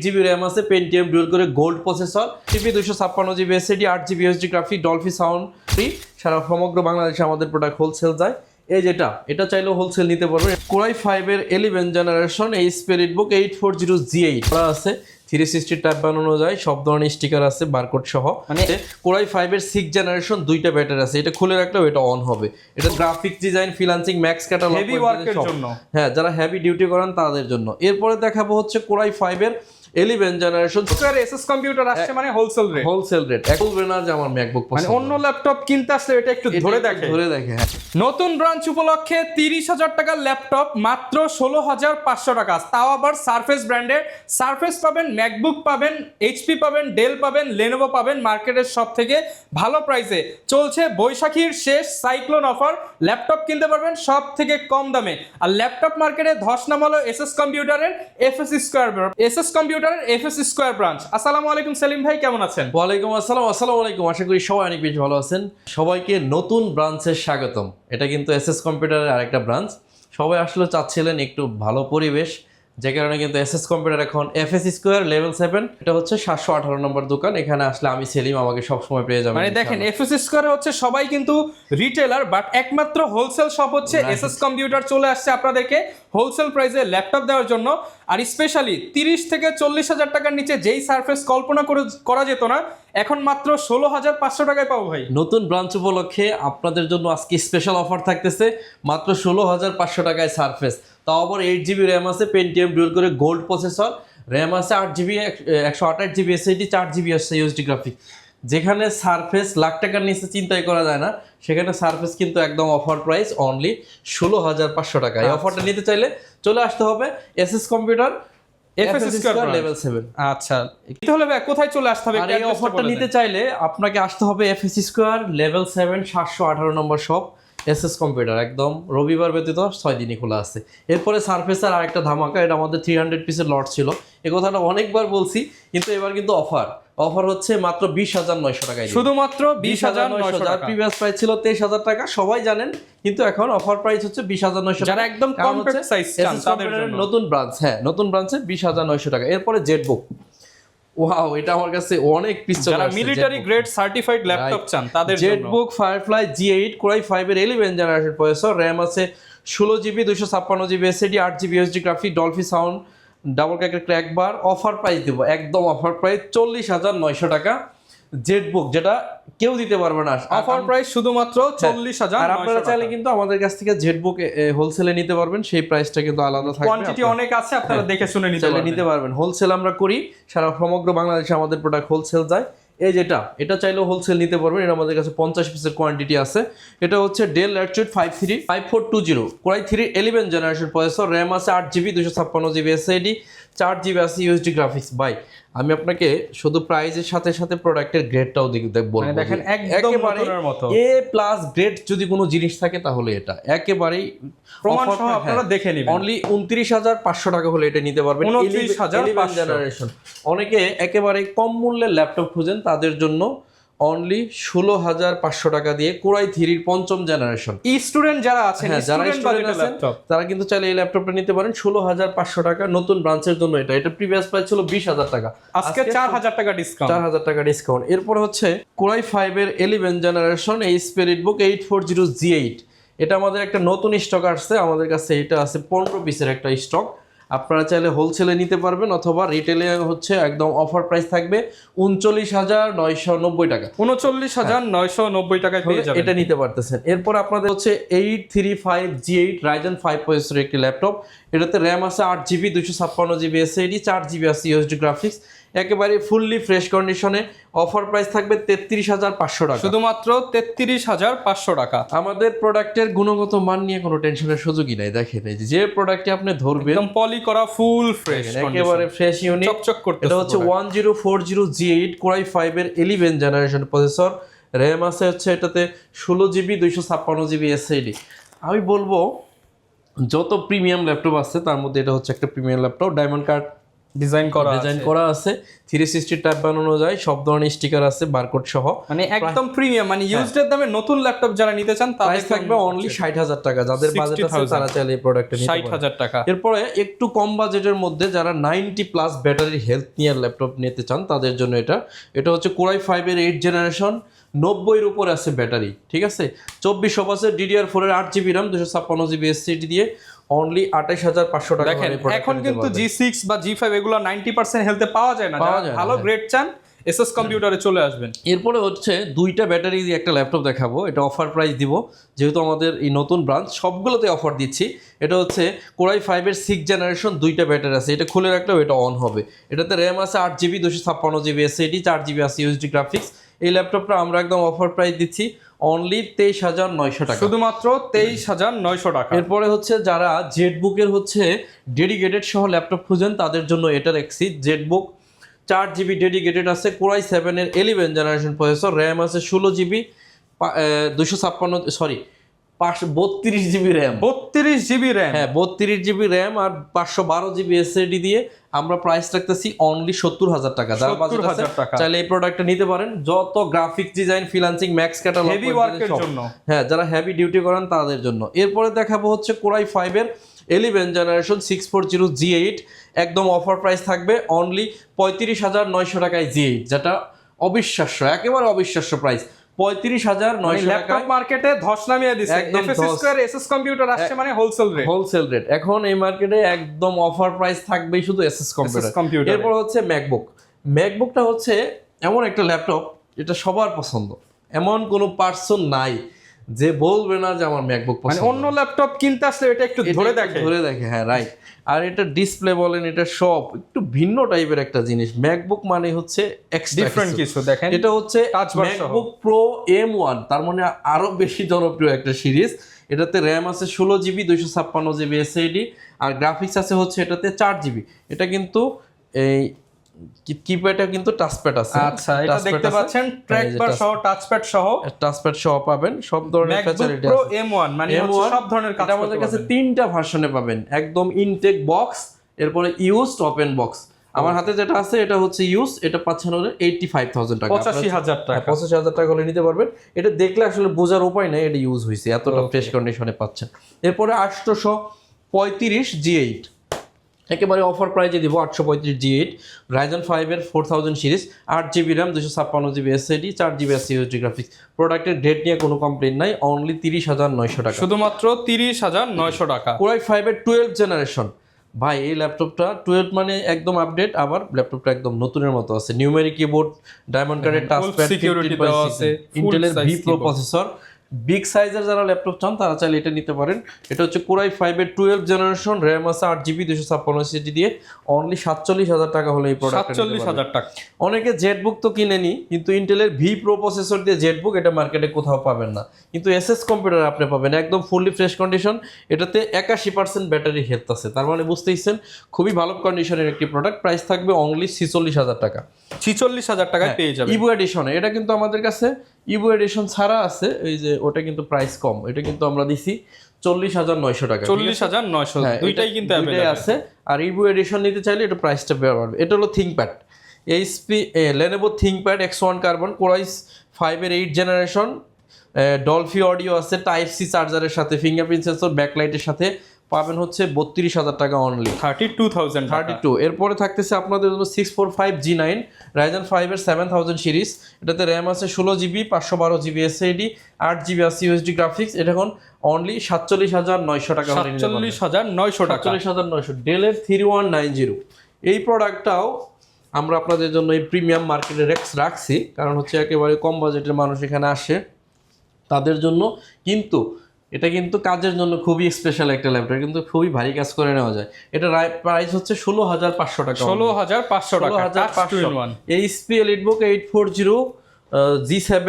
GB RAM আছে, Pentium dual core gold processor, GB 256 GB SSD, 8 GB SD graphic, Dolby sound free. সারা সমগ্র বাংলাদেশে আমাদের product wholesale যায়। এই এটা চাইলেও হোলসেল নিতে পারবেন। কোরাই 5 এর 11 জেনারেশন এই স্পিরিট বুক 840G8 আছে। 360 ট্যাব বানানো যায়, সব ধরনের স্টিকার আছে, বারকোড সহ। মানে কোরাই 5 এর 6 জেনারেশন, দুইটা ব্যাটারি আছে। এটা খুলে রাখলেও এটা অন হবে। এটা graphic design, freelancing, max catalogue, heavy ওয়ার্কের জন্য। হ্যাঁ, যারা হেভি ডিউটি করেন তাদের জন্য। এরপরে দেখাবো হচ্ছে কোরাই 5 এর 11 জেনারেশন এসএস কম্পিউটার আসছে মানে হোলসেল রেট একল ব্রেনার যে আমার ম্যাকবুক মানে অন্য ল্যাপটপ কিনতে আসলে এটা একটু ধরে দেখে হ্যাঁ। নতুন ব্রাঞ্চ উপলক্ষে 30,000 টাকার ল্যাপটপ মাত্র 16,500 টাকা, তাও আবার সারফেস ব্র্যান্ডের। সারফেস পাবেন, ম্যাকবুক পাবেন, এইচপি পাবেন, ডেল পাবেন, লেনোভো পাবেন মার্কেটের সব থেকে ভালো প্রাইসে। চলছে বৈশাখীর শেষ সাইক্লোন অফার, ল্যাপটপ কিনতে পারবেন সব থেকে কম দামে। আর ল্যাপটপ মার্কেটে ধস নামালো এসএস কম্পিউটারের এফএস স্কয়ার ব্রাঞ্চ। আসসালামু আলাইকুম সেলিম ভাই, কেমন আছেন? ওয়ালাইকুম আসসালাম। আসসালামু আলাইকুম। আশা করি সবাই অনেক বেশি ভালো আছেন। সবাইকে নতুন ব্রাঞ্চে স্বাগতম। এটা কিন্তু এসএস কম্পিউটারের আরেকটা ব্রাঞ্চ। সবাই আসলে চাচ্ছিলেন একটু ভালো পরিবেশ, যে কারণে কিন্তু এসএস কম্পিউটার এখন এফএস স্কয়ার লেভেল 7, এটা হচ্ছে 718 নম্বর দোকান। এখানে আসলে আমি সেলিম, আমাকে সবসময় পেয়ে যাবেন। মানে দেখেন, এফএস স্কয়ার হচ্ছে সবাই কিন্তু রিটেলার, বাট একমাত্র হোলসেল শপ হচ্ছে এসএস কম্পিউটার। চলে আসছে আপনাদেরকে হোলসেল প্রাইসে ল্যাপটপ দেওয়ার জন্য। আর স্পেশালি 30 থেকে 40,000 টাকার নিচে যেই সারফেস কল্পনা করা যেত না, এখন মাত্র 16,500 টাকায় পাবো ভাই। নতুন ব্রাঞ্চ উপলক্ষে আপনাদের জন্য আজকে স্পেশাল অফার থাকতেছে মাত্র 16,500 টাকায় সারফেস। তাও আবার 8 জিবি র্যাম আছে, Pentium dual core gold processor, RAM আছে 8 জিবি, 128 জিবি এসএসডি, 4 জিবি আছে ইউএসডি গ্রাফিক। যেখানে সারফেস লাখ টাকার নিচে চিন্তাই করা যায় না, সেখানে সারফেস কিন্তু একদম অফার প্রাইস অনলি 16,500 টাকা। এই অফারটা নিতে চাইলে চলে আসতে হবে SS computer FS square level 7। আচ্ছা, তাহলে ভাই কোথায় চলে আসতে হবে? আর এই অফারটা নিতে চাইলে আপনাকে আসতে হবে এফএস স্কয়ার লেভেল 7 718 নম্বর শপ এসএস কম্পিউটার। একদম রবিবার ব্যতীত 6 দিনই খোলা আছে। এরপরে সারফেসের আরেকটা ধামাকা, এটা আমাদের 300 পিসের লট ছিল। এই কথাটা অনেকবার বলছি, কিন্তু এবার কিন্তু অফার হচ্ছে মাত্র 20,900 টাকায়, শুধুমাত্র 20,900 টাকা। প্রিভিয়াস প্রাইস ছিল 23,000 টাকা, সবাই জানেন, কিন্তু এখন অফার প্রাইস হচ্ছে 20,900 টাকা। যারা একদম কম্প্যাক্ট সাইজ চান তাদের জন্য নতুন ব্রাঞ্চ, হ্যাঁ নতুন ব্রাঞ্চে 20,900 টাকা। এরপরে জেটবুক, ওয়াও, এটা আমার কাছে অনেক পিস চলে আসছে। যারা মিলিটারি গ্রেড সার্টিফাইড ল্যাপটপ চান তাদের জন্য জেটবুক ফায়ারফ্লাই G8 কোরাই 5 এর 11 জেনারেশন প্রসেসর, র্যাম আছে 16 GB, 256 GB SSD, 8 GB SD graphic, Dolby sound, double crack bar. Offer price দেবো, একদম অফার প্রাইস 40,900 টাকা। জেটবুক যেটা কেউ দিতে পারবে না, অফার প্রাইস শুধুমাত্র 40,900 আর আপনারা চাইলে কিন্তু আমাদের কাছ থেকে জেটবুক হোলসেলে নিতে পারবেন, সেই প্রাইসটা কিন্তু আলাদা থাকবে। কোয়ান্টিটি অনেক আছে, আপনারা দেখে শুনে নিতে পারবেন। হোলসেল আমরা করি, সারা সমগ্র বাংলাদেশে আমাদের প্রোডাক্ট হোলসেল যায়। এই এটা চাইলেও হোলসেল নিতে পারবেন। এটা আমাদের কাছে 50 পিসের কোয়ান্টিটি আছে। এটা হচ্ছে del Latitude 5420 core i 3 11 generation processor, RAM আছে 8 জিবি, 256 জিবি এসএসডি, 4 জিবি আছে ইউএসডি গ্রাফিক্স। ভাই, আমি আপনাকে শুধু প্রাইসের সাথে সাথে প্রোডাক্টের গ্রেডটাও বলবো। দেখেন, একদম নতুনের মতো এ প্লাস গ্রেড যদি কোনো জিনিস থাকে তাহলে এটা একেবারেই প্রমাণ সহ আপনারা দেখে নেবেন। অনলি 29,500 টাকা হলে এটা নিতে পারবেন। 29,500 জেনারেশন। অনেকে একেবারে কম মূল্যের ল্যাপটপ খুঁজেন, তাদের জন্য অনলি 16,500 টাকা দিয়ে কোরাই 3 পঞ্চম জেনারেশন। স্টুডেন্ট যারা আছেন, তারা কিন্তু চাইলে এই ল্যাপটপটা নিতে পারেন 16,500 টাকা। নতুন ব্রাঞ্চের জন্য এটা প্রিভিয়াস প্রাইস ছিল 20,000 টাকা, আজকে 4,000 টাকা ডিসকাউন্ট। 4,000 টাকা ডিসকাউন্ট। এরপর হচ্ছে কোরাই 5 এর 11 জেনারেশন এই স্পিরিট বুক 840G8। এটা আমাদের একটা নতুন স্টক আসছে, আমাদের কাছে এটা আছে 15 পিসের একটা স্টক। আপনারা চাইলে হোলসেলে নিতে পারবেন, অথবা রিটেলে হচ্ছে একদম অফার প্রাইস থাকবে 39,990 টাকা। 39,990 টাকায় পেয়ে যাবেন, এটা নিতে পারতেছেন। এরপর আপনাদের হচ্ছে 835G8 রাইজেন 5 প্রসেসরের একটি ল্যাপটপ। এটাতে র্যাম আছে 8 জিবি, 256 জিবি এসএসডি, 4 জিবি আছে ইউএসডি গ্রাফিক্স। একেবারে ফুললি ফ্রেশ কন্ডিশনে। অফার প্রাইস থাকবে 33,500 টাকা, শুধুমাত্র 33,500 টাকা। আমাদের প্রোডাক্টের গুণগত মান নিয়ে কোনো টেনশনের সুযোগই নাই। দেখেন, যে প্রোডাক্টটি আপনি ধরবেন একদম পলি করা, ফুল ফ্রেশ, একেবারে ফ্রেশ ইউনিট, চকচক করতেছে। এটা হচ্ছে 1040G8 কোরাই 5 এর 11 জেনারেশন প্রসেসর, র্যাম আছে হচ্ছে এটাতে 16 জিবি, 256 জিবি এসএসডি। আমি বলবো যত প্রিমিয়াম ল্যাপটপ আছে তার মধ্যে এটা হচ্ছে একটা premium laptop. Diamond cut design করা আছে 360 ট্যাব বানানো যায়, সব ধরনের স্টিকার আছে, বারকোড সহ, মানে একদম প্রিমিয়াম, মানে ইউজড এর দামে নতুন ল্যাপটপ যারা নিতে চান তাদের প্রাইস থাকবে অনলি 60,000 টাকা। যাদের বাজেট আছে তারা চাইলে এই প্রোডাক্টটা নিতে পারে 60,000 টাকা। এরপরে একটু কম বাজেটের মধ্যে যারা 90 প্লাস ব্যাটারি হেলথ নিয়ে ল্যাপটপ নিতে চান তাদের জন্য এটা হচ্ছে কোরাই 5 এর 8 জেনারেশন, 90 এর উপর আছে ব্যাটারি, ঠিক আছে, 2400 বাসের DDR4 এর 8GB RAM 256GB SSD দিয়ে অনলি 28,500 টাকা। দেখেন এখন কিন্তু G6 বা G5 এগুলো 90% হেলথে পাওয়া যায় না, ভালো গ্রেড চান এসএস কম্পিউটারে চলে আসবেন। এরপরে হচ্ছে দুইটা ব্যাটারি দিয়ে একটা ল্যাপটপ দেখাবো, এটা অফার প্রাইস দিব, যেহেতু আমাদের এই নতুন ব্রাঞ্চ সবগুলোতে অফার দিচ্ছি। এটা হচ্ছে কোরাই 5 এর 6 জেনারেশন, দুইটা ব্যাটারি আছে, এটা খুলে রাখলেও এটা অন হবে। এটাতে র্যাম আছে 8GB 256GB SSD, 4GB আছে USD গ্রাফিক্স। এই ল্যাপটপটা আমরা একদম অফার প্রাইস দিচ্ছি অনলি 23,900 টাকা, শুধুমাত্র 23,900 টাকা। এরপরে হচ্ছে যারা জেটবুকের হচ্ছে ডেডিকেটেড সহ ল্যাপটপ খুঁজেন তাদের জন্য এটা রাখছি। জেটবুক 4GB ডেডিকেটেড আছে, কোরাই 7 এর 11 জেনারেশন প্রসেসর, র্যাম আছে 16GB 32GB RAM, 32GB RAM, হ্যাঁ 32GB র্যাম আর 512GB SSD দিয়ে আমরা প্রাইস রাখতেছি অনলি 70,000 টাকা। যারা বাজেট আছে চাইলে এই প্রোডাক্টটা নিতে পারেন। যত graphics design, freelancing, max catalogue, heavy ওয়ার্কের জন্য, হ্যাঁ যারা হেভি ডিউটি করেন তাদের জন্য। এরপরে দেখাবো হচ্ছে কোরাই 5 এর 11 জেনারেশন 640G8, একদম অফার প্রাইস থাকবে অনলি 35,900 টাকায় G8, যেটা অবিশ্বাস্য, একেবারে অবিশ্বাস্য প্রাইস 35,900 টাকা। মার্কেটে ধস নামিয়ে দিচ্ছে, এসএস কম্পিউটার আসছে মানে হোলসেল রেট। এখন এই মার্কেটে একদম অফার প্রাইস থাকবেই শুধু এসএস কম্পিউটার। এরপর হচ্ছে ম্যাকবুকটা হচ্ছে এমন একটা ল্যাপটপ যেটা সবার পছন্দ, এমন কোনো পার্সন নাই যে বলবে না যে আমার ম্যাকবুক পছন্দ। মানে অন্য ল্যাপটপ কিনতে আসলে এটা একটু ধরে দেখে, হ্যাঁ রাইট। আর এটা ডিসপ্লে বলেন, এটা সব একটু ভিন্ন টাইপের একটা জিনিস। ম্যাকবুক মানে হচ্ছে ডিফারেন্ট কিছু। দেখেন এটা হচ্ছে ম্যাকবুক প্রো M1, তার মানে আরো বেশি জনপ্রিয় একটা সিরিজ। এটাতে র্যাম আছে 16GB 256GB SSD আর গ্রাফিক্স আছে হচ্ছে এটাতে 4GB। এটা কিন্তু এই কিপ্যাডটা কিন্তু টাচপ্যাড আছে। আচ্ছা, এটা দেখতে পাচ্ছেন ট্র্যাকবার সহ টাচপ্যাড সহ পাবেন, সব ধরনের ফ্যাসিলিটি আছে। প্রো M1 মানে সব ধরনের কাজ আমাদের কাছে 3টা ভার্সনে পাবেন, একদম ইনটেক বক্স, এরপরে ইউজড ওপেন বক্স। আমার হাতে যেটা আছে এটা হচ্ছে ইউজ, এটা পাচ্ছেন হলো 85,000 টাকা, 85,000 টাকা, 85,000 টাকা হলে নিতে পারবেন। এটা দেখলে আসলে বোঝার উপায় নাই এটা ইউজ হয়েছে, এতটা ফ্রেশ কন্ডিশনে পাচ্ছেন। এরপরে 835 G8 একেবারে অফার প্রাইজে দিব 835 G8, Ryzen 5 এর 4000 series, 8GB RAM 256GB SSD, 4GB USD graphics. প্রোডাক্টের ডেট নিয়ে কোনো কমপ্লেইন নাই, অনলি 30,900 টাকা, শুধুমাত্র 30,900 টাকা। কোরাই 5 এর 12 জেনারেশন, ভাই এই ল্যাপটপটা 12 মানে একদম আপডেট, আবার ল্যাপটপটা একদম নতুনের মতো আছে। নিউমেরিক কিবোর্ড, ডায়মন্ড কার্ডের টাচপ্যাড, সিকিউরিটি দেওয়া আছে, ইন্টেলের V Pro প্রসেসর। বিগ সাইজের যারা ল্যাপটপ চান তারা চাইলে এটা নিতে পারেন। এটা হচ্ছে কোরাই 5 এর 12 জেনারেশন, র্যাম আছে 8GB 256GB দিয়ে অনলি 47,000 টাকা হলে এই প্রোডাক্টটা 47,000 টাকা। অনেকে জেটবুক তো কিনেনি, কিন্তু ইন্টেলের V Pro প্রসেসর দিয়ে জেটবুক এটা মার্কেটে কোথাও পাবেন না, কিন্তু এসএস কম্পিউটার আপনি পাবেন একদম ফুললি ফ্রেশ কন্ডিশন। এটাতে 81% ব্যাটারি হেলথ আছে, তার মানে বুঝতেইছেন খুবই ভালো কন্ডিশনের একটি প্রোডাক্ট। প্রাইস থাকবে অনলি 46,000 টাকা, 46,000 টাকায় পেয়ে যাবেন। ইভো এডিশনে এটা কিন্তু আমাদের কাছে ইভো এডিশন ছাড়া আছে, এই যে ওটা কিন্তু প্রাইস কম, এটা কিন্তু আমরা দিছি 40,900 টাকা, 40,900, দুইটাই কিন্তু অ্যাভেলেবল আছে। আর ইভো এডিশন নিতে চাইলে এটা প্রাইসটা বাড়বে। এটা হলো ThinkPad, Lenovo ThinkPad X1 carbon, core i 5 এর 8 জেনারেশন, ডলফি অডিও আছে, টাইপ সি চার্জারের সাথে, ফিঙ্গারপ্রিন্ট সেন্সর, ব্যাকলাইটের সাথে পাবেন হচ্ছে 32,000 টাকা অনলি, 32,000। এরপরে থাকতেছে আপনাদের জন্য 645 G9, Ryzen 5 এর 7000 সিরিজ, এটাতে র্যাম আছে 16GB 512GB SSD, 8GB USD graphics. এটা এখন অনলি 47,900 টাকা, 47,900 ডেলের 3190। এই প্রোডাক্টটাও আমরা আপনাদের জন্য এই প্রিমিয়াম মার্কেটে রাখছি, কারণ হচ্ছে একেবারে কম বাজেটের মানুষ এখানে আসে তাদের জন্য। কিন্তু এটা কিন্তু কাজের জন্য খুবই স্পেশাল একটা ল্যাপটপ, কিন্তু খুবই ভারী কাজ করে নেওয়া যায়। এটা প্রাইস হচ্ছে 16,500 টাকা, 16,500 টাকা, HP EliteBook 840 G7,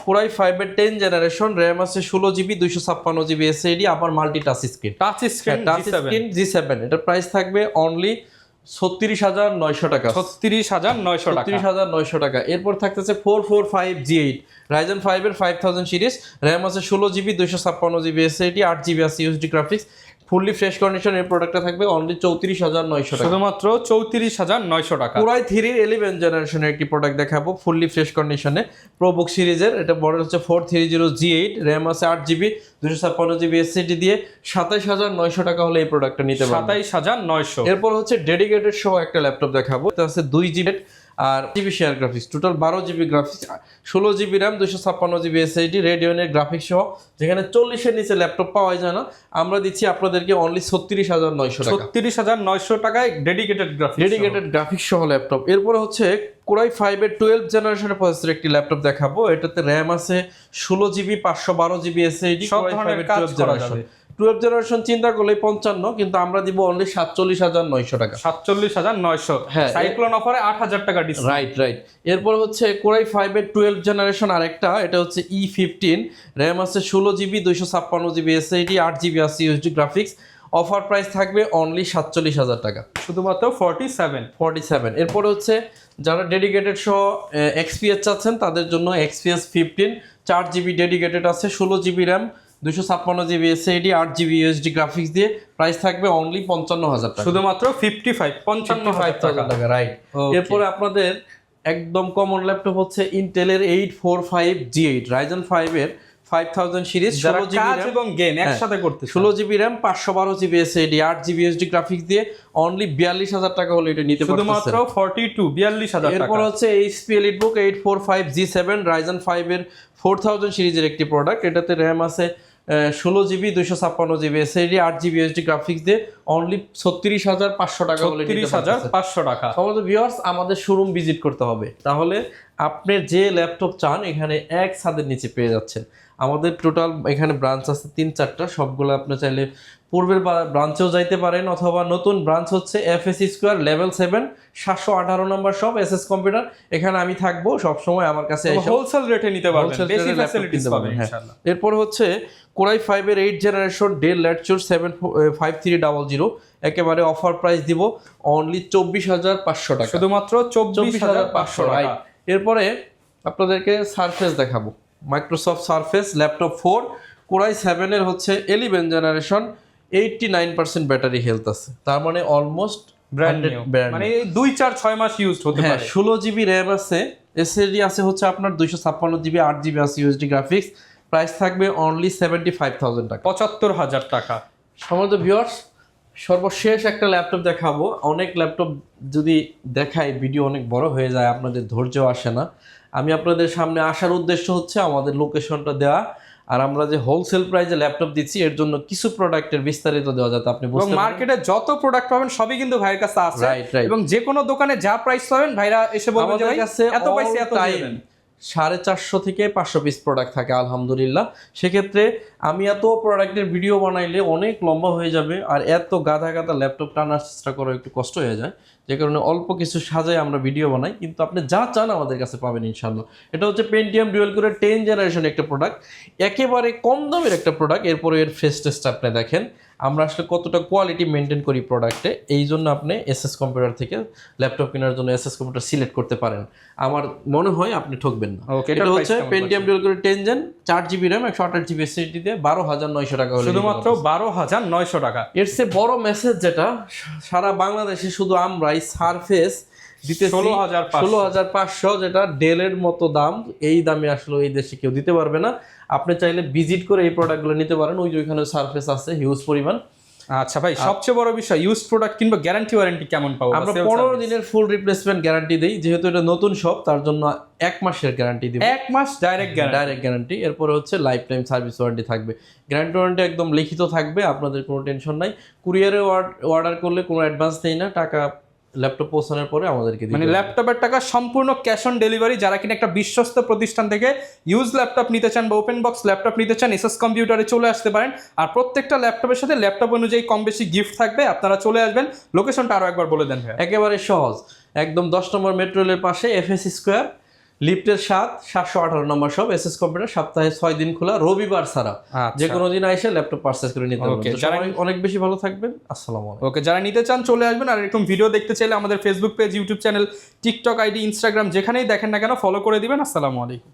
কোরাই 5 এর 10 জেনারেশন, র্যাম আছে 16GB 256GB SSD, আবার মাল্টি টাচ স্ক্রিন G7। এটা প্রাইস থাকবে অনলি 36,900 টাকা, 36,900 টাকা। এরপর থাকতেছে 445 G8, Ryzen 5 এর 5000 সিরিজ, র্যাম আছে 16GB 256GB SSD, 8GB USD graphics. Fully fresh condition এর প্রোডাক্টটা থাকবে অনলি 34,900 টাকা। শুধুমাত্র 34,900 টাকা। কোরাই 3 11 জেনারেশনের একটি প্রোডাক্ট দেখাবো ফুললি ফ্রেশ কন্ডিশনে, প্রোবুক সিরিজের। এটা মডেল হচ্ছে 430G8, র্যাম আছে 8GB, 256GB এসএসডি দিয়ে 27,900 টাকা হলে এই প্রোডাক্টটা নিতে পারবেন। 27,900। এরপর হচ্ছে ডেডিকেটেড সহ একটা ল্যাপটপ দেখাবো, এটা আছে 2GB আর GB share graphics, total 12GB graphics, 16GB RAM, 256GB SSD, রেডিয়নের গ্রাফিক্স সহ। যেখানে 40-এর নিচে ল্যাপটপ পাওয়া যায় না, আমরা দিচ্ছি আপনাদেরকে অনলি 36,900 টাকা। 36,900 টাকায় ডেডিকেটেড গ্রাফিক্স সহ ল্যাপটপ। এরপরে হচ্ছে কোরাই 5-এর 12 জেনারেশনের প্রসেসরের একটি ল্যাপটপ দেখাবো। এটাতে র্যাম আছে 16GB, 512GB এসএসডি, সব ধরনের কাজ করা যাবে। 12 জেনারেশন চিন্তা করলে 55, কিন্তু আমরা দিব অনলি 47,900 টাকা। 47,900। হ্যাঁ, সাইক্লোন অফারে 8,000 টাকা ডিসকাউন্ট। রাইট। এরপর হচ্ছে কোরাই 5-এর 12 জেনারেশন আরেকটা, এটা হচ্ছে E15, র্যাম আছে 16GB, 256GB এসএসডি, 8GB আছে ইউএসডি গ্রাফিক্স। অফার প্রাইস থাকবে অনলি 47,000 টাকা, শুধুমাত্র 47। এরপরে হচ্ছে যারা ডেডিকেটেড সহ XPS চাচ্ছেন তাদের জন্য XPS 15, 4GB ডেডিকেটেড আছে, 16GB RAM, 256GB SSD, 8GB USD graphics দিয়ে প্রাইস থাকবে অনলি 55,000 টাকা, শুধুমাত্র 55,000 টাকা। রাইট। এরপরে আপনাদের একদম কমন ল্যাপটপ হচ্ছে ইন্টেলের 845G8, রাইজেন 5-এর 5000 সিরিজ, 16GB কাজ র্যাম এবং গেম একসাথে করতে, 16GB RAM, 512GB SSD, 8GB USD graphics দিয়ে অনলি 42,000 টাকা হলে এটা নিতে পারবেন, শুধুমাত্র 42,000 টাকা। এরপর হচ্ছে HP EliteBook 845G7, রাইজেন 5-এর 4000 সিরিজের একটি প্রোডাক্ট। এটাতে র্যাম আছে 16GB, 256GB SSD, 8GB USD graphics দিয়ে অনলি 36,500 টাকা হলে নিতে পারবেন। 36,500 টাকা। সমস্ত ভিউয়ার্স আমাদের শোরুম ভিজিট করতে হবে, তাহলে আপনি যে ল্যাপটপ চান এখানে এক ছাদের নিচে পেয়ে যাচ্ছেন। আমাদের টোটাল এখানে ব্রাঞ্চ আছে 3-4টা, সবগুলো আপনি চাইলে পূর্বের ব্রাঞ্চেও যাইতে পারেন, অথবা নতুন ব্রাঞ্চ হচ্ছে FSC স্কোয়ার লেভেল 7, 718 নম্বর শপ, SS কম্পিউটার। এখানে আমি থাকবো সবসময়, আমার কাছে হোলসেল রেটে নিতে পারবেন, বেশি ফ্যাসিলিটিস পাবেন ইনশাআল্লাহ। এরপর হচ্ছে কোরাই 5-এর 8 জেনারেশন ডেল ল্যাটিটিউড 75300, একেবারে অফার প্রাইস দিব অনলি 24,500 টাকা, শুধুমাত্র 24,500 টাকা। এরপরে আপনাদেরকে সারফেস দেখাবো, মাইক্রোসফট সারফেস ল্যাপটপ 4, কোরাই 7-এর হচ্ছে 11 জেনারেশন, 89% ব্যাটারি হেলথ আছে, তার মানে অলমোস্ট ব্র্যান্ড নিউ, মানে 2-4-6 মাস ইউজ হতে পারে। 16GB র্যাম আছে, এসএসডি আছে হচ্ছে আপনার 256GB, 8GB আছে ইউএসডি গ্রাফিক্স। প্রাইস থাকবে অনলি 75,000 টাকা, 75,000 টাকা। সম্মানিত ভিউয়ার্স, সর্বশেষ একটা ল্যাপটপ দেখাবো। অনেক ল্যাপটপ যদি দেখাই ভিডিও অনেক বড় হয়ে যায়, আপনাদের ধৈর্য আসে না। আমি আপনাদের সামনে আসার উদ্দেশ্য হচ্ছে আমাদের লোকেশনটা দেওয়া, আর আমরা যে হোলসেল প্রাইসে ল্যাপটপ দিচ্ছি এর জন্য কিছু প্রোডাক্টের বিস্তারিত দেওয়া, যাতে আপনি বুঝতে পারেন। মার্কেটে যত প্রোডাক্ট পাবেন সবই কিন্তু ভাইয়ের কাছে আছে, এবং যে কোনো দোকানে যা প্রাইস পাবেন ভাইরা এসে বলবেন যে ভাই এত পয়সা এত দিবেন। 450 থেকে 500 পিস প্রোডাক্ট থাকে আলহামদুলিল্লাহ। সেক্ষেত্রে আমি এত প্রোডাক্টের ভিডিও বানাইলে অনেক লম্বা হয়ে যাবে, আর এত গাধা ল্যাপটপ টানার চেষ্টা করা একটু কষ্ট হয়ে যায়, যে কারণে অল্প কিছু সাজায় আমরা ভিডিও বানাই। কিন্তু আপনি যা চান আমাদের কাছে পাবেন ইনশাআল্লাহ। এটা হচ্ছে পেন্টিয়াম ডুয়েল কোরের 10 জেনারেশন একটা প্রোডাক্ট, একেবারে কম দামের একটা প্রোডাক্ট। এরপরে এর ফেস টেস্ট আপনি দেখেন আমরা আসলে কতটা কোয়ালিটি মেনটেন করি প্রোডাক্টে। এই জন্য আপনি এসএস কম্পিউটার থেকে ল্যাপটপ কেনার জন্য এসএস কম্পিউটার সিলেক্ট করতে পারেন, আমার মনে হয় আপনি ঠকবেন না। এটা হচ্ছে পেন্টিয়াম ডুয়েল কোরের 10 gen, 4GB RAM, 128GB SSD দিয়ে 12,900 টাকা হলে, শুধুমাত্র 12,900 টাকা। এর চেয়ে বড় মেসেজ যেটা, সারা বাংলাদেশে শুধু আমরাই সারফেস দিতে 16,500, যেটা ডেলের মতো দাম। এই দামে আসলে এই দেশে কেউ দিতে পারবে না। আপনি চাইলে ভিজিট করে এই প্রোডাক্টগুলো নিতে পারেন, ওই যে ওইখানে সারফেস আছে হিউজ পরিমাণ। আচ্ছা ভাই, সবচেয়ে বড় বিষয় ইউজড প্রোডাক্ট কিংবা গ্যারান্টি ওয়ারেন্টি কেমন পাবো? আমরা 15 দিনের ফুল রিপ্লেসমেন্ট গ্যারান্টি দেই, যেহেতু এটা নতুন শপ তার জন্য 1 মাসের গ্যারান্টি দিব, 1 মাস ডাইরেক্ট গ্যারান্টি। এরপরে হচ্ছে লাইফ টাইম সার্ভিস ওয়ারেন্টি থাকবে। গ্যারান্টি ওয়ারেন্টি একদম লিখিত থাকবে, আপনাদের কোনো টেনশন নাই। কুরিয়ারে অর্ডার করলে কোনো অ্যাডভান্স নেই না, টাকা ল্যাপটপ পৌঁছানোর পরে আমাদেরকে দিতে, মানে ল্যাপটপের টাকা সম্পূর্ণ ক্যাশ অন ডেলিভারি। যারা কিনা একটা বিশ্বস্ত প্রতিষ্ঠান থেকে ইউজ ল্যাপটপ নিতে চান বা ওপেন বক্স ল্যাপটপ নিতে চান, এসএস কম্পিউটারে চলে আসতে পারেন। আর প্রত্যেকটা ল্যাপটপের সাথে ল্যাপটপ অনুযায়ী কম বেশি গিফট থাকবে, আপনারা চলে আসবেন। লোকেশনটা আরো একবার বলে দেন ভাই। একেবারে সহজ, একদম 10 নম্বর মেট্রো রেলের পাশে, FSC স্কোয়ার, লিফটের 7, 718 নম্বর সব, এসএস কম্পিউটার। সপ্তাহে 6 দিন খোলা, রবিবার ছাড়া যে কোনো দিন এসে ল্যাপটপ পারচেজ করে নিতে পারবেন। যারা অনেক বেশি ভালো থাকবেন, আসসালামু আলাইকুম। ওকে, যারা নিতে চান চলে আসবেন। আর এরকম ভিডিও দেখতে চাইলে আমাদের Facebook page, YouTube channel, TikTok ID, Instagram যেখানেই দেখেন না কেন ফলো করে দিবেন। আসসালামু আলাইকুম।